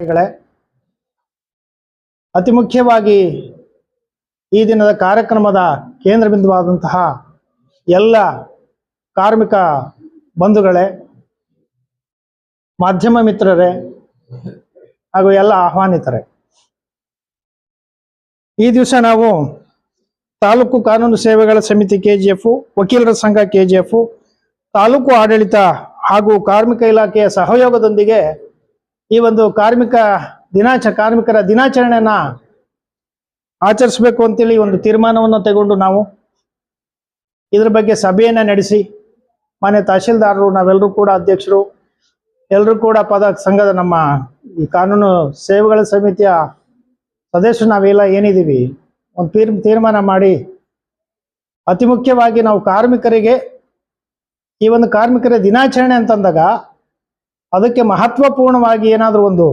ಗಳೇ, ಅತಿ ಮುಖ್ಯವಾಗಿ ಈ ದಿನದ ಕಾರ್ಯಕ್ರಮದ ಕೇಂದ್ರ ಬಿಂದುವಾದಂತಹ ಎಲ್ಲ ಕಾರ್ಮಿಕ ಬಂಧುಗಳೇ, ಮಾಧ್ಯಮ ಮಿತ್ರರೇ ಹಾಗೂ ಎಲ್ಲ ಆಹ್ವಾನಿತರೇ, ಈ ದಿವಸ ನಾವು ತಾಲೂಕು ಕಾನೂನು ಸೇವೆಗಳ ಸಮಿತಿ KGF, ವಕೀಲರ ಸಂಘ KGF, ತಾಲೂಕು ಆಡಳಿತ ಹಾಗೂ ಕಾರ್ಮಿಕ ಇಲಾಖೆಯ ಸಹಯೋಗದೊಂದಿಗೆ ಈ ಒಂದು ಕಾರ್ಮಿಕರ ದಿನಾಚರಣೆಯನ್ನ ಆಚರಿಸಬೇಕು ಅಂತೇಳಿ ಒಂದು ತೀರ್ಮಾನವನ್ನು ತಗೊಂಡು ನಾವು ಇದ್ರ ಬಗ್ಗೆ ಸಭೆಯನ್ನ ನಡೆಸಿ ಮಾನ್ಯ ತಹಶೀಲ್ದಾರರು, ನಾವೆಲ್ಲರೂ ಕೂಡ ಅಧ್ಯಕ್ಷರು, ಎಲ್ಲರೂ ಕೂಡ ಸಂಘದ ನಮ್ಮ ಈ ಕಾನೂನು ಸೇವೆಗಳ ಸಮಿತಿಯ ಸದಸ್ಯರು ನಾವೆಲ್ಲ ಏನಿದ್ದೀವಿ ಒಂದು ತೀರ್ಮಾನ ಮಾಡಿ ಅತಿ ಮುಖ್ಯವಾಗಿ ನಾವು ಕಾರ್ಮಿಕರಿಗೆ ಈ ಒಂದು ಕಾರ್ಮಿಕರ ದಿನಾಚರಣೆ ಅಂತಂದಾಗ ಅದಕ್ಕೆ ಮಹತ್ವಪೂರ್ಣವಾಗಿ ಏನಾದರೂ ಒಂದು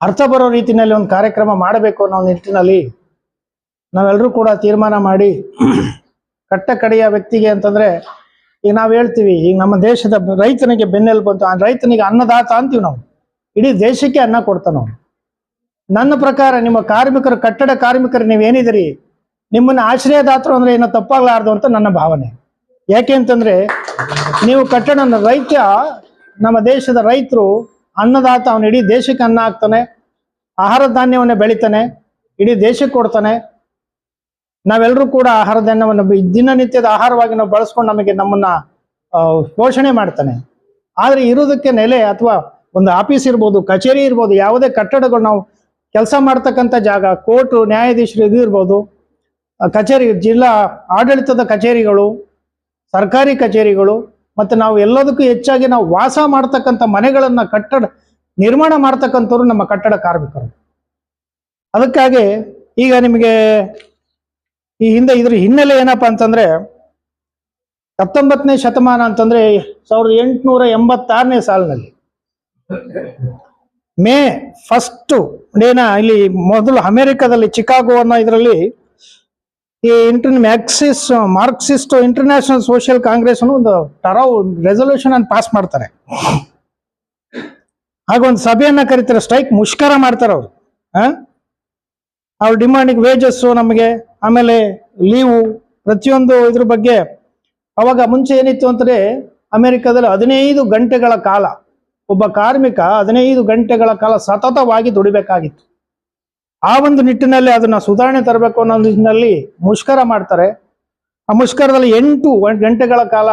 ಅರ್ಥ ಬರೋ ರೀತಿಯಲ್ಲಿ ಒಂದು ಕಾರ್ಯಕ್ರಮ ಮಾಡಬೇಕು ಅನ್ನೋ ನಿಟ್ಟಿನಲ್ಲಿ ನಾವೆಲ್ಲರೂ ಕೂಡ ತೀರ್ಮಾನ ಮಾಡಿ ಕಟ್ಟ ಕಡೆಯ ವ್ಯಕ್ತಿಗೆ ಅಂತಂದ್ರೆ ಈಗ ನಾವು ಹೇಳ್ತೀವಿ, ಈಗ ನಮ್ಮ ದೇಶದ ರೈತನಿಗೆ ಬೆನ್ನೆಲುಬು ಬಂತು, ಆ ರೈತನಿಗೆ ಅನ್ನದಾತ ಅಂತೀವಿ ನಾವು, ಇಡೀ ದೇಶಕ್ಕೆ ಅನ್ನ ಕೊಡ್ತಾನ ನಾವು. ನನ್ನ ಪ್ರಕಾರ ನಿಮ್ಮ ಕಾರ್ಮಿಕರು, ಕಟ್ಟಡ ಕಾರ್ಮಿಕರು ನೀವೇನಿದಿರಿ, ನಿಮ್ಮನ್ನ ಆಶ್ರಯದಾತರು ಅಂದ್ರೆ ಏನೋ ತಪ್ಪಾಗ್ಲಾರ್ದು ಅಂತ ನನ್ನ ಭಾವನೆ. ಯಾಕೆ ಅಂತಂದ್ರೆ ನೀವು ರೈತ, ನಮ್ಮ ದೇಶದ ರೈತರು ಅನ್ನದಾತ, ಅವನು ಇಡೀ ದೇಶಕ್ಕೆ ಅನ್ನ ಹಾಕ್ತಾನೆ, ಆಹಾರ ಧಾನ್ಯವನ್ನೇ ಬೆಳಿತಾನೆ, ಇಡೀ ದೇಶಕ್ಕೆ ಕೊಡ್ತಾನೆ. ನಾವೆಲ್ಲರೂ ಕೂಡ ಆಹಾರ ಧಾನ್ಯವನ್ನು ದಿನನಿತ್ಯದ ಆಹಾರವಾಗಿ ನಾವು ಬಳಸ್ಕೊಂಡು ನಮ್ಮನ್ನ ಪೋಷಣೆ ಮಾಡ್ತಾನೆ. ಆದ್ರೆ ಇರೋದಕ್ಕೆ ನೆಲೆ ಅಥವಾ ಒಂದು ಆಫೀಸ್ ಇರ್ಬೋದು, ಕಚೇರಿ ಇರ್ಬೋದು, ಯಾವುದೇ ಕಟ್ಟಡಗಳು ನಾವು ಕೆಲಸ ಮಾಡ್ತಕ್ಕಂಥ ಜಾಗ, ಕೋರ್ಟು, ನ್ಯಾಯಾಧೀಶರು ಇದು ಇರ್ಬೋದು, ಕಚೇರಿ, ಜಿಲ್ಲಾ ಆಡಳಿತದ ಕಚೇರಿಗಳು, ಸರ್ಕಾರಿ ಕಚೇರಿಗಳು, ಮತ್ತೆ ನಾವು ಎಲ್ಲದಕ್ಕೂ ಹೆಚ್ಚಾಗಿ ನಾವು ವಾಸ ಮಾಡ್ತಕ್ಕಂಥ ಮನೆಗಳನ್ನ ನಿರ್ಮಾಣ ಮಾಡ್ತಕ್ಕಂಥವ್ರು ನಮ್ಮ ಕಟ್ಟಡ ಕಾರ್ಮಿಕರು. ಅದಕ್ಕಾಗಿ ಈಗ ನಿಮಗೆ ಈ ಹಿಂದೆ ಇದ್ರ ಹಿನ್ನೆಲೆ ಏನಪ್ಪಾ ಅಂತಂದ್ರೆ 19ನೇ ಶತಮಾನ ಅಂತಂದ್ರೆ 1886ನೇ ಸಾಲಿನಲ್ಲಿ ಮೇ 1 ಇಲ್ಲಿ ಮೊದಲು ಅಮೆರಿಕದಲ್ಲಿ ಚಿಕಾಗೋ ಅನ್ನೋ ಇದರಲ್ಲಿ ಈ ಮಾರ್ಕ್ಸಿಸ್ಟ್ ಇಂಟರ್ನ್ಯಾಷನಲ್ ಸೋಷಿಯಲ್ ಕಾಂಗ್ರೆಸ್ ಅನ್ನೋ ಒಂದು ರೆಸಲ್ಯೂಷನ್ ಅನ್ನು ಪಾಸ್ ಮಾಡ್ತಾರೆ. ಹಾಗೆ ಒಂದು ಸಭೆಯನ್ನ ಕರೀತಾರೆ, ಸ್ಟ್ರೈಕ್ ಮುಷ್ಕರ ಮಾಡ್ತಾರೆ ಅವರು. ಅವ್ರ ಡಿಮಾಂಡಿಗೆ ವೇಜಸ್ಸು ನಮಗೆ, ಆಮೇಲೆ ಲೀವು, ಪ್ರತಿಯೊಂದು ಇದ್ರ ಬಗ್ಗೆ. ಅವಾಗ ಮುಂಚೆ ಏನಿತ್ತು ಅಂದ್ರೆ ಅಮೆರಿಕದಲ್ಲಿ 15 ಗಂಟೆಗಳ ಕಾಲ ಒಬ್ಬ ಕಾರ್ಮಿಕ 15 ಗಂಟೆಗಳ ಕಾಲ ಸತತವಾಗಿ ದುಡಿಬೇಕಾಗಿತ್ತು. ಆ ಒಂದು ನಿಟ್ಟಿನಲ್ಲಿ ಅದನ್ನ ಸುಧಾರಣೆ ತರಬೇಕು ಅನ್ನೋ ನಿಟ್ಟಿನಲ್ಲಿ ಮುಷ್ಕರ ಮಾಡ್ತಾರೆ. ಆ ಮುಷ್ಕರದಲ್ಲಿ 8 ಗಂಟೆಗಳ ಕಾಲ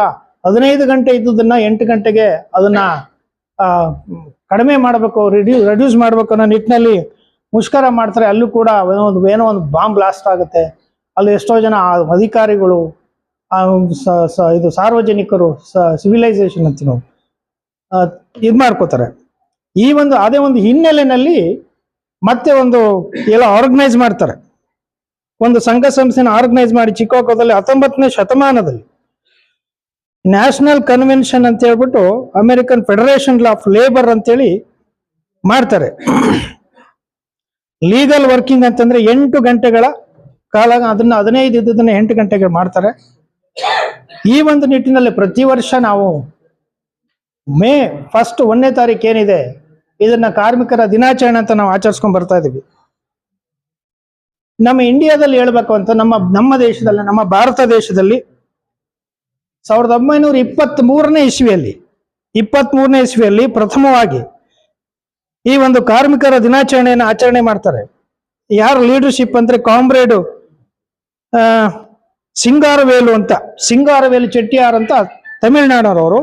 15 ಗಂಟೆ ಇದ್ದುದನ್ನ 8 ಗಂಟೆಗೆ ಅದನ್ನ ಕಡಿಮೆ ಮಾಡಬೇಕು, ರೆಡ್ಯೂಸ್ ಮಾಡಬೇಕು ಅನ್ನೋ ನಿಟ್ಟಿನಲ್ಲಿ ಮುಷ್ಕರ ಮಾಡ್ತಾರೆ. ಅಲ್ಲೂ ಕೂಡ ಏನೋ ಒಂದು ಬಾಂಬ್ ಬ್ಲಾಸ್ಟ್ ಆಗುತ್ತೆ. ಅಲ್ಲಿ ಎಷ್ಟೋ ಜನ ಅಧಿಕಾರಿಗಳು, ಇದು ಸಾರ್ವಜನಿಕರು, ಸಿವಿಲೈಸೇಷನ್ ಅಂತ ನಾವು ಇದು ಮಾಡ್ಕೋತಾರೆ. ಅದೇ ಒಂದು ಹಿನ್ನೆಲೆಯಲ್ಲಿ ಮತ್ತೆ ಒಂದು ಎಲ್ಲ ಆರ್ಗನೈಸ್ ಮಾಡ್ತಾರೆ, ಒಂದು ಸಂಘ ಸಂಸ್ಥೆನ ಆರ್ಗನೈಸ್ ಮಾಡಿ ಚಿಕಾಗೋದಲ್ಲಿ 19ನೇ ಶತಮಾನದಲ್ಲಿ ನ್ಯಾಷನಲ್ ಕನ್ವೆನ್ಷನ್ ಅಂತ ಹೇಳ್ಬಿಟ್ಟು ಅಮೆರಿಕನ್ ಫೆಡರೇಷನ್ ಆಫ್ ಲೇಬರ್ ಅಂತೇಳಿ ಮಾಡ್ತಾರೆ. ಲೀಗಲ್ ವರ್ಕಿಂಗ್ ಅಂತಂದ್ರೆ 8 ಗಂಟೆಗಳ ಕಾಲ, ಅದನ್ನ 15 ಇದ್ದದನ್ನ 8 ಗಂಟೆಗೆ ಮಾಡ್ತಾರೆ. ಈ ಒಂದು ನಿಟ್ಟಿನಲ್ಲಿ ಪ್ರತಿ ವರ್ಷ ನಾವು ಮೇ 1ನೇ ತಾರೀಕು ಏನಿದೆ ಇದನ್ನ ಕಾರ್ಮಿಕರ ದಿನಾಚರಣೆ ಅಂತ ನಾವು ಆಚರಿಸ್ಕೊಂಡ್ ಬರ್ತಾ ಇದೀವಿ. ನಮ್ಮ ಇಂಡಿಯಾದಲ್ಲಿ ಹೇಳ್ಬೇಕು ಅಂತ ನಮ್ಮ ದೇಶದಲ್ಲಿ, ನಮ್ಮ ಭಾರತ ದೇಶದಲ್ಲಿ 1923ನೇ ಇಸ್ವಿಯಲ್ಲಿ ಪ್ರಥಮವಾಗಿ ಈ ಒಂದು ಕಾರ್ಮಿಕರ ದಿನಾಚರಣೆಯನ್ನು ಆಚರಣೆ ಮಾಡ್ತಾರೆ. ಯಾರು ಲೀಡರ್ಶಿಪ್ ಅಂದ್ರೆ ಕಾಮ್ರೇಡ್ ಸಿಂಗಾರವೇಲು ಚೆಟ್ಟಿಯಾರ್ ಅಂತ ತಮಿಳುನಾಡವರು,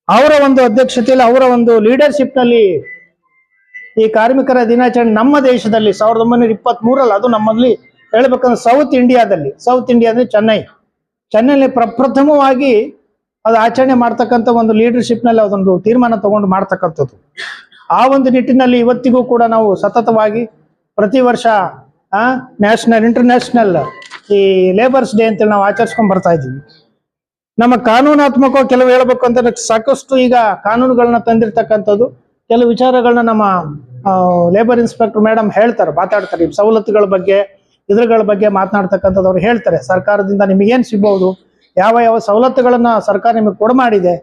ಅವರ ಒಂದು ಅಧ್ಯಕ್ಷತೆಯಲ್ಲಿ, ಅವರ ಒಂದು ಲೀಡರ್ಶಿಪ್ ನಲ್ಲಿ ಈ ಕಾರ್ಮಿಕರ ದಿನಾಚರಣೆ ನಮ್ಮ ದೇಶದಲ್ಲಿ 1923ರಲ್ಲಿ, ಅದು ನಮ್ಮಲ್ಲಿ ಹೇಳ್ಬೇಕಂದ್ರೆ ಸೌತ್ ಇಂಡಿಯಾ ಅಂದ್ರೆ ಚೆನ್ನೈನಲ್ಲಿ ಪ್ರಪ್ರಥಮವಾಗಿ ಅದು ಆಚರಣೆ ಮಾಡ್ತಕ್ಕಂಥ ಒಂದು ಲೀಡರ್ಶಿಪ್ ನಲ್ಲಿ ಅದೊಂದು ತೀರ್ಮಾನ ತಗೊಂಡು ಮಾಡ್ತಕ್ಕಂಥದ್ದು. ಆ ಒಂದು ನಿಟ್ಟಿನಲ್ಲಿ ಇವತ್ತಿಗೂ ಕೂಡ ನಾವು ಸತತವಾಗಿ ಪ್ರತಿ ವರ್ಷ ಇಂಟರ್ನ್ಯಾಷನಲ್ ಈ ಲೇಬರ್ಸ್ ಡೇ ಅಂತೇಳಿ ನಾವು ಆಚರಿಸ್ಕೊಂಡ್ ಬರ್ತಾ ಇದ್ದೀವಿ. ನಮ್ಮ ಕಾನೂನಾತ್ಮಕ ಕೆಲವು ಹೇಳ್ಬೇಕು ಅಂತಂದ್ರೆ ಸಾಕಷ್ಟು ಈಗ ಕಾನೂನುಗಳನ್ನ ತಂದಿರ್ತಕ್ಕಂಥದ್ದು, ಕೆಲವು ವಿಚಾರಗಳನ್ನ ನಮ್ಮ ಲೇಬರ್ ಇನ್ಸ್ಪೆಕ್ಟರ್ ಮೇಡಮ್ ಮಾತಾಡ್ತಾರೆ. ಈ ಸವಲತ್ತುಗಳ ಬಗ್ಗೆ, ಇದ್ರಗಳ ಬಗ್ಗೆ ಮಾತನಾಡ್ತಕ್ಕಂಥದ್ದು ಅವ್ರು ಹೇಳ್ತಾರೆ. ಸರ್ಕಾರದಿಂದ ನಿಮಗೇನು ಸಿಗ್ಬಹುದು, ಯಾವ ಸವಲತ್ತುಗಳನ್ನ ಸರ್ಕಾರ ನಿಮಗೆ ಕೊಡಮಾಡಿದೆ,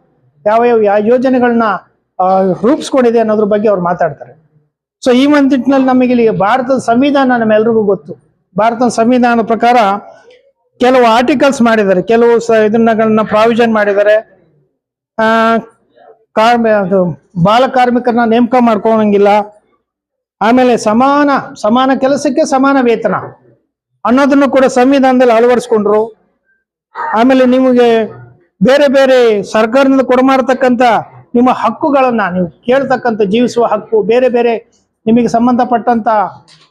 ಯಾವ ಯೋಜನೆಗಳನ್ನ ರೂಪಿಸ್ಕೊಂಡಿದೆ ಅನ್ನೋದ್ರ ಬಗ್ಗೆ ಅವ್ರು ಮಾತಾಡ್ತಾರೆ. ಸೊ ಈ ಒಂದು ನಿಟ್ಟಿನಲ್ಲಿ ನಮಗೆ ಇಲ್ಲಿ ಭಾರತದ ಸಂವಿಧಾನ ನಮ್ಮೆಲ್ರಿಗೂ ಗೊತ್ತು. ಭಾರತದ ಸಂವಿಧಾನದ ಪ್ರಕಾರ ಕೆಲವು ಆರ್ಟಿಕಲ್ಸ್ ಮಾಡಿದ್ದಾರೆ, ಕೆಲವು ಇದನ್ನ ಪ್ರಾವಿಷನ್ ಮಾಡಿದ್ದಾರೆ. ಬಾಲ ಕಾರ್ಮಿಕರನ್ನ ನೇಮಕ ಮಾಡ್ಕೊಳಂಗಿಲ್ಲ, ಆಮೇಲೆ ಸಮಾನ ಕೆಲಸಕ್ಕೆ ಸಮಾನ ವೇತನ ಅನ್ನೋದನ್ನು ಕೂಡ ಸಂವಿಧಾನದಲ್ಲಿ ಅಳವಡಿಸ್ಕೊಂಡ್ರು. ಆಮೇಲೆ ನಿಮಗೆ ಬೇರೆ ಬೇರೆ ಸರ್ಕಾರದಿಂದ ಕೊಡಮಾಡ್ತಕ್ಕಂಥ ನಿಮ್ಮ ಹಕ್ಕುಗಳನ್ನ ನೀವು ಕೇಳ್ತಕ್ಕಂಥ ಜೀವಿಸುವ ಹಕ್ಕು, ಬೇರೆ ಬೇರೆ ನಿಮಗೆ ಸಂಬಂಧಪಟ್ಟಂತ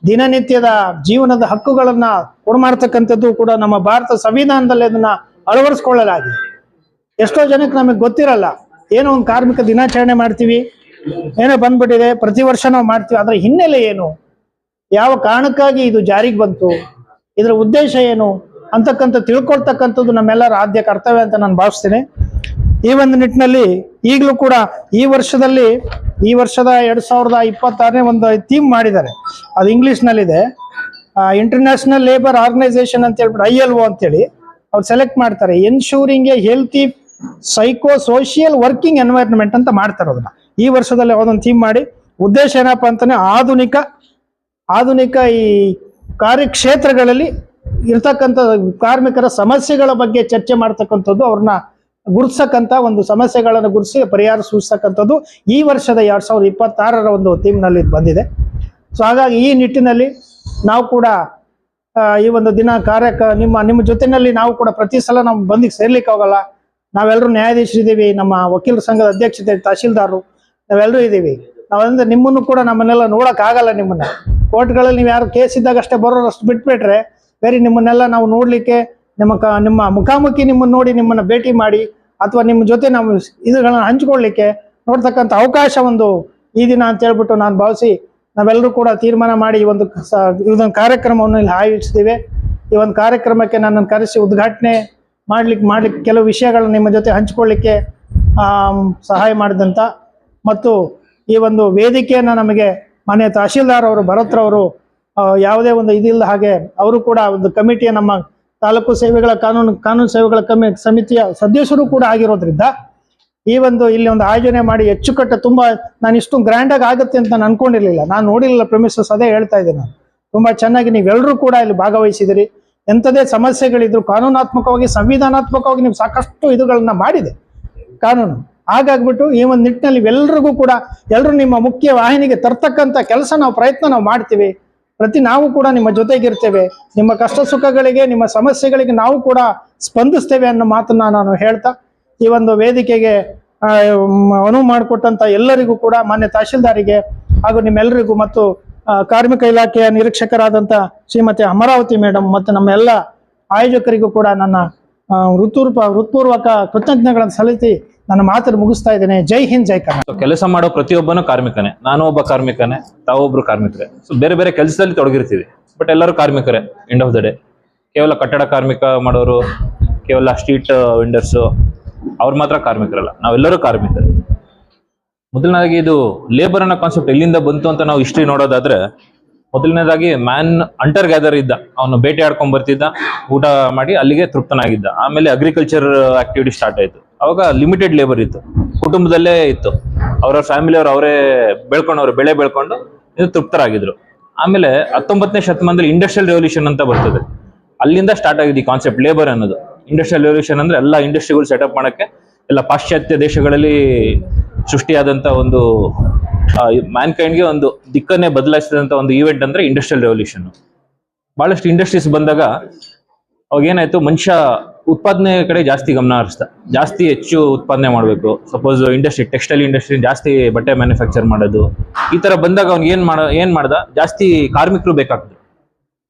ದಿನನಿತ್ಯದ ಜೀವನದ ಹಕ್ಕುಗಳನ್ನ ಕೊಡಮಾಡ್ತಕ್ಕಂಥದ್ದು ಕೂಡ ನಮ್ಮ ಭಾರತ ಸಂವಿಧಾನದಲ್ಲಿ ಅದನ್ನ ಅಳವಡಿಸ್ಕೊಳ್ಳಲಾಗಿದೆ. ಎಷ್ಟೋ ಜನಕ್ಕೆ ನಮಗೆ ಗೊತ್ತಿರಲ್ಲ. ಏನೋ ಒಂದು ಕಾರ್ಮಿಕ ದಿನಾಚರಣೆ ಮಾಡ್ತೀವಿ, ಏನೋ ಬಂದ್ಬಿಟ್ಟಿದೆ, ಪ್ರತಿ ವರ್ಷ ನಾವು ಮಾಡ್ತೀವಿ. ಅದರ ಹಿನ್ನೆಲೆ ಏನು, ಯಾವ ಕಾರಣಕ್ಕಾಗಿ ಇದು ಜಾರಿಗೆ ಬಂತು, ಇದರ ಉದ್ದೇಶ ಏನು ಅಂತಕ್ಕಂಥ ತಿಳ್ಕೊಳ್ತಕ್ಕಂಥದ್ದು ನಮ್ಮೆಲ್ಲರ ಆದ್ಯ ಕರ್ತವ್ಯ ಅಂತ ನಾನು ಭಾವಿಸ್ತೇನೆ. ಈ ಒಂದು ನಿಟ್ಟಿನಲ್ಲಿ ಈಗಲೂ ಕೂಡ ಈ ವರ್ಷದ 2026 ಒಂದು ಥೀಮ್ ಮಾಡಿದ್ದಾರೆ. ಅದು ಇಂಗ್ಲಿಷ್ನಲ್ಲಿದೆ. ಇಂಟರ್ನ್ಯಾಷನಲ್ ಲೇಬರ್ ಆರ್ಗನೈಸೇಷನ್ ಅಂತ ಹೇಳ್ಬಿಟ್ಟು ILO ಅಂತೇಳಿ ಅವ್ರು ಸೆಲೆಕ್ಟ್ ಮಾಡ್ತಾರೆ. Ensuring A healthy psycho social working environment ಅಂತ ಮಾಡ್ತಾರೆ. ಅದನ್ನ ಈ ವರ್ಷದಲ್ಲಿ ಅದೊಂದು ಥೀಮ್ ಮಾಡಿ ಉದ್ದೇಶ ಏನಪ್ಪಾ ಅಂತಾನೆ ಆಧುನಿಕ ಈ ಕಾರ್ಯಕ್ಷೇತ್ರಗಳಲ್ಲಿ ಇರ್ತಕ್ಕಂಥ ಕಾರ್ಮಿಕರ ಸಮಸ್ಯೆಗಳ ಬಗ್ಗೆ ಚರ್ಚೆ ಮಾಡ್ತಕ್ಕಂಥದ್ದು, ಅವ್ರನ್ನ ಗುರುತಿಸಕ್ಕಂಥ ಒಂದು ಸಮಸ್ಯೆಗಳನ್ನು ಗುರುತಿಸಿ ಪರಿಹಾರ ಸೂಚಿಸ್ತಕ್ಕಂಥದ್ದು ಈ ವರ್ಷದ 2026 ಒಂದು ಥೀಮ್ನಲ್ಲಿ ಬಂದಿದೆ. ಸೊ ಹಾಗಾಗಿ ಈ ನಿಟ್ಟಿನಲ್ಲಿ ನಾವು ಕೂಡ ಈ ಒಂದು ದಿನ ನಿಮ್ಮ ಜೊತೆಯಲ್ಲಿ ನಾವು ಕೂಡ ಪ್ರತಿ ಸಲ ನಾವು ಬಂದಿಗೆ ಸೇರ್ಲಿಕ್ಕೆ ಹೋಗಲ್ಲ. ನಾವೆಲ್ಲರೂ ನ್ಯಾಯಾಧೀಶರಿದ್ದೀವಿ, ನಮ್ಮ ವಕೀಲರ ಸಂಘದ ಅಧ್ಯಕ್ಷತೆ ತಹಶೀಲ್ದಾರರು ನಾವೆಲ್ಲರೂ ಇದ್ದೀವಿ. ನಾವಂದ್ರೆ ನಿಮ್ಮನ್ನು ಕೂಡ ನಮ್ಮನ್ನೆಲ್ಲ ನೋಡಕ್ ಆಗಲ್ಲ. ನಿಮ್ಮನ್ನ ಕೋರ್ಟ್ಗಳಲ್ಲಿ ನೀವು ಯಾರು ಕೇಸ್ ಇದ್ದಾಗ ಅಷ್ಟೇ ಬರೋರು, ಅಷ್ಟು ಬಿಟ್ಬಿಟ್ರೆ ಬೇರೆ ನಿಮ್ಮನ್ನೆಲ್ಲ ನಾವು ನೋಡ್ಲಿಕ್ಕೆ ನಿಮ್ಮ ಮುಖಾಮುಖಿ ನಿಮ್ಮನ್ನ ನೋಡಿ ನಿಮ್ಮನ್ನ ಭೇಟಿ ಮಾಡಿ ಅಥವಾ ನಿಮ್ಮ ಜೊತೆ ನಾವು ಇದುಗಳನ್ನ ಹಂಚ್ಕೊಳ್ಲಿಕ್ಕೆ ನೋಡ್ತಕ್ಕಂಥ ಅವಕಾಶ ಒಂದು ಈ ದಿನ ಅಂತ ಹೇಳ್ಬಿಟ್ಟು ನಾನು ಭಾವಿಸಿ ನಾವೆಲ್ಲರೂ ಕೂಡ ತೀರ್ಮಾನ ಮಾಡಿ ಇದೊಂದು ಕಾರ್ಯಕ್ರಮವನ್ನು ಇಲ್ಲಿ ಆಯೋಜಿಸ್ತೀವಿ. ಈ ಒಂದು ಕಾರ್ಯಕ್ರಮಕ್ಕೆ ನನ್ನನ್ನು ಕರೆಸಿ ಉದ್ಘಾಟನೆ ಮಾಡ್ಲಿಕ್ಕೆ ಕೆಲವು ವಿಷಯಗಳನ್ನ ನಿಮ್ಮ ಜೊತೆ ಹಂಚ್ಕೊಳ್ಳಿಕ್ಕೆ ಸಹಾಯ ಮಾಡಿದಂತ ಮತ್ತು ಈ ಒಂದು ವೇದಿಕೆಯನ್ನ ನಮಗೆ ಮಾನ್ಯ ತಹಶೀಲ್ದಾರ್ ಅವರು ಭರತ್ರವರು ಯಾವುದೇ ಒಂದು ಇದಿಲ್ಲ ಹಾಗೆ ಅವರು ಕೂಡ ಒಂದು ಕಮಿಟಿಯ ನಮ್ಮ ತಾಲೂಕು ಸೇವೆಗಳ ಕಾನೂನು ಸೇವೆಗಳ ಸಮಿತಿಯ ಸದಸ್ಯರು ಕೂಡ ಆಗಿರೋದ್ರಿಂದ ಇಲ್ಲಿ ಒಂದು ಆಯೋಜನೆ ಮಾಡಿ ಹೆಚ್ಚುಕಟ್ಟು ತುಂಬಾ ನಾನು ಇಷ್ಟು ಗ್ರ್ಯಾಂಡ್ ಆಗಿ ಆಗುತ್ತೆ ಅಂತ ನಾನು ಅನ್ಕೊಂಡಿರ್ಲಿಲ್ಲ. ನಾನು ನೋಡಿರಲಿಲ್ಲ ಪ್ರೆಮಿಸಸ್, ಅದೇ ಹೇಳ್ತಾ ಇದ್ದೆ. ನಾನು ತುಂಬಾ ಚೆನ್ನಾಗಿ ನೀವೆಲ್ಲರೂ ಕೂಡ ಇಲ್ಲಿ ಭಾಗವಹಿಸಿದಿರಿ. ಎಂಥದೇ ಸಮಸ್ಯೆಗಳಿದ್ರು ಕಾನೂನಾತ್ಮಕವಾಗಿ ಸಂವಿಧಾನಾತ್ಮಕವಾಗಿ ನೀವು ಸಾಕಷ್ಟು ಇದುಗಳನ್ನ ಮಾಡಿದೆ ಕಾನೂನು. ಹಾಗಾಗ್ಬಿಟ್ಟು ಈ ಒಂದು ನಿಟ್ಟಿನಲ್ಲಿ ಎಲ್ಲರಿಗೂ ಕೂಡ ಎಲ್ಲರೂ ನಿಮ್ಮ ಮುಖ್ಯ ವಾಹಿನಿಗೆ ತರ್ತಕ್ಕಂಥ ಕೆಲಸ ಪ್ರಯತ್ನ ನಾವು ಮಾಡ್ತೀವಿ. ನಾವು ಕೂಡ ನಿಮ್ಮ ಜೊತೆಗಿರ್ತೇವೆ. ನಿಮ್ಮ ಕಷ್ಟ ಸುಖಗಳಿಗೆ ನಿಮ್ಮ ಸಮಸ್ಯೆಗಳಿಗೆ ನಾವು ಕೂಡ ಸ್ಪಂದಿಸ್ತೇವೆ ಅನ್ನೋ ಮಾತನ್ನ ನಾನು ಹೇಳ್ತಾ ಈ ಒಂದು ವೇದಿಕೆಗೆ ಅನುವು ಮಾಡಿಕೊಟ್ಟಂತ ಎಲ್ಲರಿಗೂ ಕೂಡ ಮಾನ್ಯ ತಹಶೀಲ್ದಾರಿಗೆ ಹಾಗೂ ನಿಮ್ಮೆಲ್ಲರಿಗೂ ಮತ್ತು ಕಾರ್ಮಿಕ ಇಲಾಖೆಯ ನಿರೀಕ್ಷಕರಾದಂಥ ಶ್ರೀಮತಿ ಅಮರಾವತಿ ಮೇಡಮ್ ಮತ್ತು ನಮ್ಮ ಎಲ್ಲ ಆಯೋಜಕರಿಗೂ ಕೂಡ ನನ್ನ ಹೃತ್ಪೂರ್ವಕ ಕೃತಜ್ಞತೆಗಳನ್ನು ಸಲ್ಲಿಸಿ ನನ್ನ ಮಾತನ್ನು ಮುಗಿಸ್ತಾ ಇದ್ದೇನೆ. ಜೈ ಹಿಂದ್, ಜೈ ಕರ್ನಾಟಕ. ಕೆಲಸ ಮಾಡೋ ಪ್ರತಿಯೊಬ್ಬನು ಕಾರ್ಮಿಕನೇ. ನಾನು ಒಬ್ಬ ಕಾರ್ಮಿಕನೇ, ತಾವೊಬ್ರು ಕಾರ್ಮಿಕರೇ. ಸೊ ಬೇರೆ ಬೇರೆ ಕೆಲಸದಲ್ಲಿ ತೊಡಗಿರ್ತೀವಿ, ಬಟ್ ಎಲ್ಲರೂ ಕಾರ್ಮಿಕರೇ ಎಂಡ್ ಆಫ್ ದ ಡೇ. ಕೇವಲ ಕಟ್ಟಡ ಕಾರ್ಮಿಕ ಮಾಡೋರು, ಕೇವಲ ಸ್ಟ್ರೀಟ್ ವೆಂಡರ್ಸು ಅವ್ರು ಮಾತ್ರ ಕಾರ್ಮಿಕರಲ್ಲ, ನಾವೆಲ್ಲರೂ ಕಾರ್ಮಿಕರು. ಮೊದಲನೇದಾಗಿ ಇದು ಲೇಬರ್ ಅನ್ನೋ ಕಾನ್ಸೆಪ್ಟ್ ಎಲ್ಲಿಂದ ಬಂತು ಅಂತ ನಾವು ಹಿಸ್ಟ್ರಿ ನೋಡೋದಾದ್ರೆ, ಮೊದಲನೇದಾಗಿ ಮ್ಯಾನ್ ಅಂಟರ್ ಗ್ಯಾದರ್ ಇದ್ದ, ಅವನು ಬೇಟೆ ಆಡ್ಕೊಂಡ್ ಬರ್ತಿದ್ದ, ಊಟ ಮಾಡಿ ಅಲ್ಲಿಗೆ ತೃಪ್ತನಾಗಿದ್ದ. ಆಮೇಲೆ ಅಗ್ರಿಕಲ್ಚರ್ ಆಕ್ಟಿವಿಟಿ ಸ್ಟಾರ್ಟ್ ಆಯ್ತು. ಅವಾಗ ಲಿಮಿಟೆಡ್ ಲೇಬರ್ ಇತ್ತು, ಕುಟುಂಬದಲ್ಲೇ ಇತ್ತು, ಅವ್ರ ಫ್ಯಾಮಿಲಿಯವ್ರು ಅವರೇ ಬೆಳೆ ಬೆಳ್ಕೊಂಡು ಇದು ತೃಪ್ತರಾಗಿದ್ರು. ಆಮೇಲೆ 19ನೇ ಶತಮಾನದಲ್ಲಿ ಇಂಡಸ್ಟ್ರಿಯಲ್ ರೆವಲ್ಯೂಷನ್ ಅಂತ ಬರ್ತದೆ. ಅಲ್ಲಿಂದ ಸ್ಟಾರ್ಟ್ ಆಗಿದೆ ಈ ಕಾನ್ಸೆಪ್ಟ್ ಲೇಬರ್ ಅನ್ನೋದು. ಇಂಡಸ್ಟ್ರಿಯಲ್ ರೆವಲ್ಯೂಷನ್ ಅಂದ್ರೆ ಎಲ್ಲ ಇಂಡಸ್ಟ್ರಿಗಳು ಸೆಟಪ್ ಮಾಡಕ್ಕೆ ಎಲ್ಲ ಪಾಶ್ಚಾತ್ಯ ದೇಶಗಳಲ್ಲಿ ಸೃಷ್ಟಿಯಾದಂತ ಒಂದು ಮ್ಯಾನ್ಕೈಂಡ್ಗೆ ಒಂದು ದಿಕ್ಕನ್ನೇ ಬದಲಾಯಿಸಿದಂತ ಒಂದು ಈವೆಂಟ್ ಅಂದ್ರೆ ಇಂಡಸ್ಟ್ರಿಯಲ್ ರೆವಲ್ಯೂಷನ್. ಬಹಳಷ್ಟು ಇಂಡಸ್ಟ್ರೀಸ್ ಬಂದಾಗ ಅವಾಗ ಏನಾಯ್ತು, ಮನುಷ್ಯ ಉತ್ಪಾದನೆ ಕಡೆ ಜಾಸ್ತಿ ಗಮನ ಹರಿಸ್ದ, ಜಾಸ್ತಿ ಹೆಚ್ಚು ಉತ್ಪಾದನೆ ಮಾಡಬೇಕು. ಸಪೋಸ್ ಟೆಕ್ಸ್ಟೈಲ್ ಇಂಡಸ್ಟ್ರಿ ಜಾಸ್ತಿ ಬಟ್ಟೆ ಮ್ಯಾನುಫ್ಯಾಕ್ಚರ್ ಮಾಡೋದು, ಈ ತರ ಬಂದಾಗ ಅವ್ನಿಗೆ ಏನ್ ಮಾಡ್ದ, ಜಾಸ್ತಿ ಕಾರ್ಮಿಕರು ಬೇಕಾಗ್ತದೆ.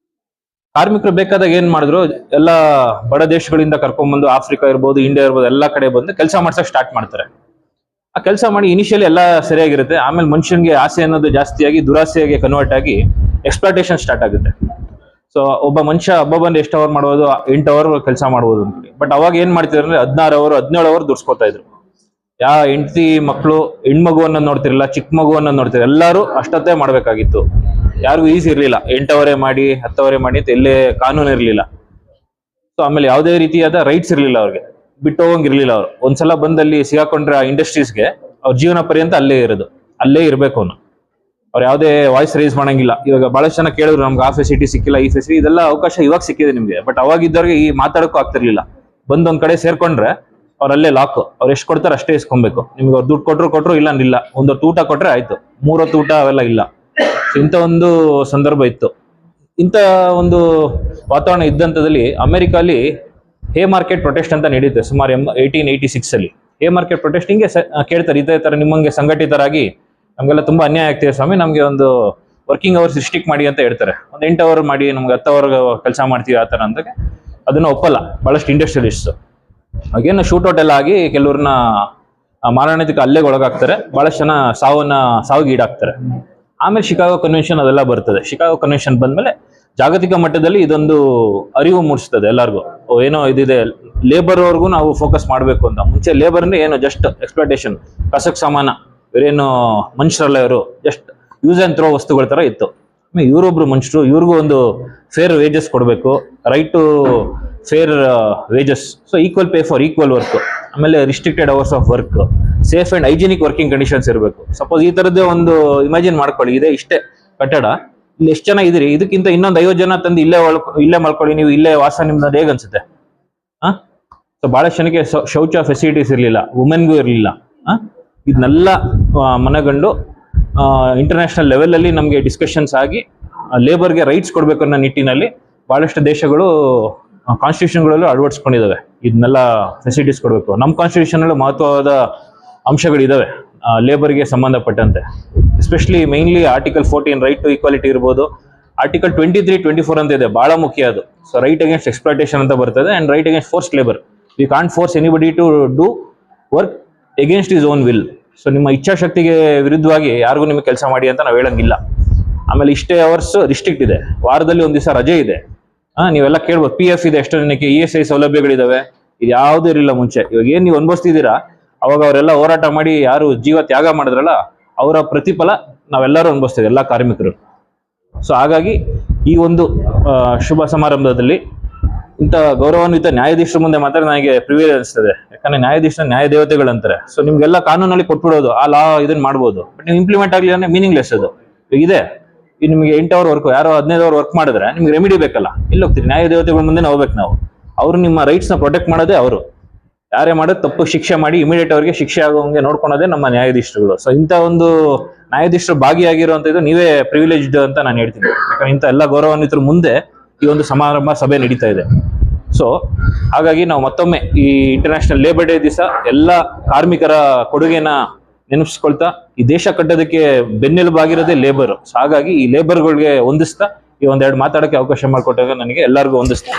ಕಾರ್ಮಿಕರು ಬೇಕಾದಾಗ ಏನ್ ಮಾಡಿದ್ರು, ಎಲ್ಲ ಬಡ ದೇಶಗಳಿಂದ ಕರ್ಕೊಂಡ್ಬಂದು ಆಫ್ರಿಕಾ ಇರ್ಬೋದು, ಇಂಡಿಯಾ ಇರ್ಬೋದು, ಎಲ್ಲಾ ಕಡೆ ಬಂದು ಕೆಲಸ ಮಾಡ್ಸಕ್ ಸ್ಟಾರ್ಟ್ ಮಾಡ್ತಾರೆ. ಆ ಕೆಲಸ ಮಾಡಿ ಇನಿಷಿಯಲಿ ಎಲ್ಲ ಸರಿಯಾಗಿರುತ್ತೆ, ಆಮೇಲೆ ಮನುಷ್ಯನ್ಗೆ ಆಸೆ ಅನ್ನೋದು ಜಾಸ್ತಿಯಾಗಿ ದುರಾಸೆಯಾಗಿ ಕನ್ವರ್ಟ್ ಆಗಿ ಎಕ್ಸ್ಪ್ಲಾಟೇಷನ್ ಸ್ಟಾರ್ಟ್ ಆಗುತ್ತೆ. ಸೊ ಒಬ್ಬ ಮನುಷ್ಯ ಹಬ್ಬ ಬಂದು ಎಷ್ಟು ಅವರ್ ಮಾಡ್ಬೋದು, 8 ಅವರ್ ಕೆಲಸ ಮಾಡ್ಬೋದು ಅಂತ. ಬಟ್ ಅವಾಗ ಏನ್ ಮಾಡ್ತಿದ್ರು ಅಂದ್ರೆ 16 ಅವರ್ 17 ಅವರ್ ದುಡ್ಸ್ಕೊತಾ ಇದ್ರು. ಹೆಂಡತಿ ಮಕ್ಕಳು, ಹೆಣ್ಮಗುವನ್ನ ನೋಡ್ತಿರಲಿಲ್ಲ, ಚಿಕ್ಕ ಮಗುವನ್ನ ನೋಡ್ತಿರ, ಎಲ್ಲರೂ ಅಷ್ಟೊತ್ತೇ ಮಾಡ್ಬೇಕಾಗಿತ್ತು. ಯಾರಿಗೂ ಈಸಿ ಇರ್ಲಿಲ್ಲ 8 ಅವರೇ ಮಾಡಿ 10 ಅವರೇ ಮಾಡಿ ಅಂತ ಎಲ್ಲೇ ಕಾನೂನು ಇರ್ಲಿಲ್ಲ. ಸೊ ಆಮೇಲೆ ಯಾವುದೇ ರೀತಿಯಾದ ರೈಟ್ಸ್ ಇರ್ಲಿಲ್ಲ ಅವ್ರಿಗೆ, ಬಿಟ್ಟು ಹೋಗಂಗಿರ್ಲಿಲ್ಲ. ಅವ್ರು ಒಂದ್ಸಲ ಬಂದಲ್ಲಿ ಸಿಗಾಕೊಂಡ್ರೆ ಆ ಇಂಡಸ್ಟ್ರೀಸ್ಗೆ ಅವ್ರ ಜೀವನ ಪರ್ಯಂತ ಅಲ್ಲೇ ಇರೋದು, ಅಲ್ಲೇ ಇರ್ಬೇಕು ಅವನು. ಅವ್ರು ಯಾವುದೇ ವಾಯ್ಸ್ ರೈಸ್ ಮಾಡಂಗಿಲ್ಲ. ಇವಾಗ ಬಹಳಷ್ಟು ಜನ ಕೇಳಿದ್ರು ನಮ್ಗೆ ಆ ಫೆಸಿಲಿಟಿ ಸಿಕ್ಕಿಲ್ಲ, ಈ ಫೆಸಿಲಿಟಿ, ಇದೆಲ್ಲ ಅವಕಾಶ ಇವಾಗ ಸಿಕ್ಕಿದೆ ನಿಮ್ಗೆ. ಬಟ್ ಅವಾಗಿದ್ದವ್ರಿಗೆ ಈ ಮಾತಾಡಕ್ಕೂ ಆಗ್ತಿರ್ಲಿಲ್ಲ. ಒಂದ್ ಕಡೆ ಸೇರ್ಕೊಂಡ್ರೆ ಅವ್ರ ಅಲ್ಲೇ ಲಾಕ್. ಅವ್ರು ಎಷ್ಟು ಕೊಡ್ತಾರೆ ಅಷ್ಟೇ ಇಸ್ಕೊಬೇಕು. ನಿಮ್ಗೆ ಅವ್ರು ದುಡ್ಡು ಕೊಟ್ರು ಇಲ್ಲ. ಒಂದೊತ್ತು ಊಟ ಕೊಟ್ರೆ ಆಯ್ತು, 3 ಹೊತ್ತು ಊಟ ಅವೆಲ್ಲ ಇಲ್ಲ. ಇಂಥ ಒಂದು ಸಂದರ್ಭ ಇತ್ತು. ಇಂಥ ಒಂದು ವಾತಾವರಣ ಇದ್ದಂಥದ್ದಲ್ಲಿ ಅಮೆರಿಕಲ್ಲಿ ಹೇ ಮಾರ್ಕೆಟ್ ಪ್ರೊಟೆಸ್ಟ್ ಅಂತ ನಡೀತೆ ಸುಮಾರು 1886 ಅಲ್ಲಿ. ಹೇ ಮಾರ್ಕೆಟ್ ಪ್ರೊಟೆಸ್ಟ್ ಹಿಂಗೆ ಕೇಳ್ತಾರೆ, ಇದೇ ತರ ನಿಮ್ಮಂಗೆ ಸಂಘಟಿತರಾಗಿ ನಮ್ಗೆಲ್ಲ ತುಂಬಾ ಅನ್ಯಾಯ ಆಗ್ತಿದೆ ಸ್ವಾಮಿ, ನಮ್ಗೆ ಒಂದು ವರ್ಕಿಂಗ್ ಅವರ್ಸ್ ರಿಸ್ಟ್ರಿಕ್ಟ್ ಮಾಡಿ ಅಂತ ಹೇಳ್ತಾರೆ. ಒಂದು 8 ಅವರ್ ಮಾಡಿ, ನಮ್ಗೆ 10 ಅವರ್ ಕೆಲಸ ಮಾಡ್ತೀವಿ ಆ ತರ ಅಂತ. ಅದನ್ನ ಒಪ್ಪಲ್ಲ ಬಹಳಷ್ಟು ಇಂಡಸ್ಟ್ರಿಯಲಿಸ್ಟ್. ಹಾಗೇನು ಶೂಟೌಟ್ ಎಲ್ಲ ಆಗಿ ಕೆಲವ್ರನ್ನ ಮಾರಣಾಂತಿಕ ಹಲ್ಲೆಗೆ ಒಳಗಾಗ್ತಾರೆ. ಬಹಳಷ್ಟು ಜನ ಸಾವಿಗೆ ಈಡಾಗ್ತಾರೆ. ಆಮೇಲೆ ಶಿಕಾಗೋ ಕನ್ವೆನ್ಷನ್ ಅದೆಲ್ಲ ಬರ್ತದೆ. ಶಿಕಾಗೋ ಕನ್ವೆನ್ಷನ್ ಬಂದ್ಮೇಲೆ ಜಾಗತಿಕ ಮಟ್ಟದಲ್ಲಿ ಇದೊಂದು ಅರಿವು ಮೂಡಿಸ್ತದೆ ಎಲ್ಲರಿಗೂ. ಏನೋ ಇದಿದೆ, ಲೇಬರ್ ಅವ್ರಿಗೂ ನಾವು ಫೋಕಸ್ ಮಾಡಬೇಕು ಅಂತ. ಮುಂಚೆ ಲೇಬರ್ ಅಂದ್ರೆ ಏನು, ಜಸ್ಟ್ ಎಕ್ಸ್ಪ್ಲಾಟೇಷನ್, ಕಸಕ್ ಸಮಾನ, ಇವರೇನು ಮನುಷ್ಯರಲ್ಲ, ಇವರು ಜಸ್ಟ್ ಯೂಸ್ ಅಂಡ್ ಥ್ರೋ ವಸ್ತುಗಳ ತರ ಇತ್ತು. ಇವರೊಬ್ರು ಮನುಷ್ಯರು, ಇವ್ರಿಗೂ ಒಂದು ಫೇರ್ ವೇಜಸ್ ಕೊಡಬೇಕು, right to fair wages, so equal pay for equal work, ಆಮೇಲೆ restricted hours of work, safe and hygienic working conditions ಇರಬೇಕು. ಸಪೋಸ್ ಈ ತರದ್ದೇ ಒಂದು ಇಮ್ಯಾಜಿನ್ ಮಾಡ್ಕೊಳ್ಳಿ, ಇದೆ ಇಷ್ಟೇ ಕಟ್ಟಡ, ಇಲ್ಲಿ ಎಷ್ಟು ಜನ ಇದೀರಿ, ಇದಕ್ಕಿಂತ ಇನ್ನೊಂದು 50 ಜನ ತಂದು ಇಲ್ಲೇ ಮಾಡ್ಕೊಳ್ಳಿ, ನೀವು ಇಲ್ಲೇ ವಾಸ ನಿಮ್ದು ಹೇಗೆ ಅನ್ಸುತ್ತೆ? ಸೊ ಬಹಳಷ್ಟು ಜನಕ್ಕೆ ಶೌಚ ಫೆಸಿಲಿಟೀಸ್ ಇರಲಿಲ್ಲ, ವುಮೆನ್ಗೂ ಇರಲಿಲ್ಲ. ಇದನ್ನೆಲ್ಲ ಮನಗಂಡು ಇಂಟರ್ನ್ಯಾಷನಲ್ ಲೆವೆಲ್ ಅಲ್ಲಿ ನಮಗೆ ಡಿಸ್ಕಷನ್ಸ್ ಆಗಿ ಲೇಬರ್ಗೆ ರೈಟ್ಸ್ ಕೊಡ್ಬೇಕು ಅನ್ನೋ ನಿಟ್ಟಿನಲ್ಲಿ ಬಹಳಷ್ಟು ದೇಶಗಳು ಕಾನ್ಸ್ಟಿಟ್ಯೂಷನ್ಗಳಲ್ಲೂ ಅಳವಡಿಸ್ಕೊಂಡಿದ್ದಾವೆ. ಇದನ್ನೆಲ್ಲ ಫೆಸಿಲಿಟೀಸ್ ಕೊಡಬೇಕು. ನಮ್ಮ ಕಾನ್ಸ್ಟಿಟ್ಯೂಷನ್ ಅಲ್ಲೂ ಮಹತ್ವವಾದ ಅಂಶಗಳಿದಾವೆ ಲೇಬರ್ಗೆ ಸಂಬಂಧಪಟ್ಟಂತೆ. Especially mainly article 14 right to equality ಇರ್ಬೋದು. ಆರ್ಟಿಕಲ್ 23, 24 ಅಂತ ಇದೆ, ಬಹಳ ಮುಖ್ಯ ಅದು. ಸೊ ರೈಟ್ ಅಗೇನ್ಸ್ಟ್ ಎಕ್ಸ್ಪ್ಲಾಟೇಷನ್ ಅಂತ ಬರ್ತದೆ, and right against forced labour. We can't force anybody to do work against his own will. So ನಿಮ್ಮ ಇಚ್ಛಾಶಕ್ತಿಗೆ ವಿರುದ್ಧವಾಗಿ ಯಾರಿಗೂ ನಿಮಗೆ ಕೆಲಸ ಮಾಡಿ ಅಂತ ನಾವು ಹೇಳಂಗಿಲ್ಲ. ಆಮೇಲೆ ಇಷ್ಟೇ ಅವರ್ಸ್ ರಿಸ್ಟ್ರಿಕ್ಟ್ ಇದೆ, ವಾರದಲ್ಲಿ ಒಂದು ದಿವಸ ರಜೆ ಇದೆ. ನೀವೆಲ್ಲ ಕೇಳ್ಬೋದು, PF ಇದೆ, ಎಷ್ಟು ಜನಕ್ಕೆ ESI ಸೌಲಭ್ಯಗಳಿದಾವೆ, ಇದು ಯಾವುದೂ ಇರಲಿಲ್ಲ ಮುಂಚೆ. ಇವಾಗ ಏನ್ ನೀವು ಅನುಭವಿಸ್ತಿದ್ದೀರಾ, ಅವಾಗ ಅವರೆಲ್ಲ ಹೋರಾಟ ಮಾಡಿ ಯಾರು ಜೀವ ತ್ಯಾಗ ಮಾಡಿದ್ರಲ್ಲ, ಅವರ ಪ್ರತಿಫಲ ನಾವೆಲ್ಲರೂ ಅನುಭವಿಸ್ತೀವಿ, ಎಲ್ಲ ಕಾರ್ಮಿಕರು. ಸೊ ಹಾಗಾಗಿ ಈ ಒಂದು ಶುಭ ಸಮಾರಂಭದಲ್ಲಿ ಇಂಥ ಗೌರವಾನ್ವಿತ ನ್ಯಾಯಾಧೀಶರ ಮುಂದೆ ಮಾತ್ರ ನನಗೆ ಪ್ರಿವಿಲೇಜ್ ಅನಿಸ್ತದೆ. ಯಾಕಂದ್ರೆ ನ್ಯಾಯಾಧೀಶರ ನ್ಯಾಯ ದೇವತೆಗಳಂತಾರೆ. ಸೊ ನಿಮ್ಗೆಲ್ಲ ಕಾನೂನಲ್ಲಿ ಕೊಟ್ಬಿಡೋದು, ಆ ಲಾ ಇದನ್ನ ಮಾಡ್ಬೋದು, ಬಟ್ ನೀವು ಇಂಪ್ಲಿಮೆಂಟ್ ಆಗಲಿ ಅಂದ್ರೆ ಮೀನಿಂಗ್ಲೆಸ್ ಅದು. ಇದೆ ಈಗ ನಿಮಗೆ 8 ಅವರ್ ವರ್ಕ್, ಯಾರೋ 15 ಅವರ್ ವರ್ಕ್ ಮಾಡಿದ್ರೆ ನಿಮ್ಗೆ ರೆಮಿಡಿ ಬೇಕಲ್ಲ, ಎಲ್ಲಿ ಹೋಗ್ತೀರಿ? ನ್ಯಾಯ ದೇವತೆಗಳ ಮುಂದೆ ಹೋಗ್ಬೇಕು ನಾವು. ಅವರು ನಿಮ್ಮ ರೈಟ್ಸ್ ನ ಪ್ರೊಟೆಕ್ಟ್ ಮಾಡೋದೇ ಅವರು. ಯಾರೇ ಮಾಡೋದು ತಪ್ಪು ಶಿಕ್ಷೆ ಮಾಡಿ ಇಮಿಡಿಯೇಟ್ ಅವರಿಗೆ ಶಿಕ್ಷೆ ಆಗೋಂಗೆ ನೋಡ್ಕೊಳೋದೇ ನಮ್ಮ ನ್ಯಾಯಾಧೀಶರುಗಳು. ಸೊ ಇಂಥ ಒಂದು ನ್ಯಾಯಾಧೀಶರು ಭಾಗಿಯಾಗಿರುವಂತದ್ದು ನೀವೇ ಪ್ರಿವಿಲೇಜ್ಡ್ ಅಂತ ನಾನು ಹೇಳ್ತೀನಿ. ಯಾಕಂದ್ರೆ ಇಂಥ ಎಲ್ಲ ಗೌರವಾನ್ವಿತರ ಮುಂದೆ ಈ ಒಂದು ಸಮಾರಂಭ ಸಭೆ ನಡೀತಾ ಇದೆ. ಸೊ ಹಾಗಾಗಿ ನಾವು ಮತ್ತೊಮ್ಮೆ ಈ ಇಂಟರ್ನ್ಯಾಷನಲ್ ಲೇಬರ್ ಡೇ ದಿವಸ ಎಲ್ಲ ಕಾರ್ಮಿಕರ ಕೊಡುಗೆನ ನೆನಪಿಸ್ಕೊಳ್ತಾ, ಈ ದೇಶ ಕಟ್ಟೋದಕ್ಕೆ ಬೆನ್ನೆಲುಬಾಗಿರೋದೇ ಲೇಬರ್. ಸೊ ಹಾಗಾಗಿ ಈ ಲೇಬರ್ಗಳಿಗೆ ಹೊಂದಿಸ್ತಾ ಈ ಒಂದೆರಡು ಮಾತಾಡೋಕ್ಕೆ ಅವಕಾಶ ಮಾಡಿಕೊಟ್ಟಾಗ ನನಗೆ ಎಲ್ಲರಿಗೂ ಹೊಂದಿಸ್ತಾ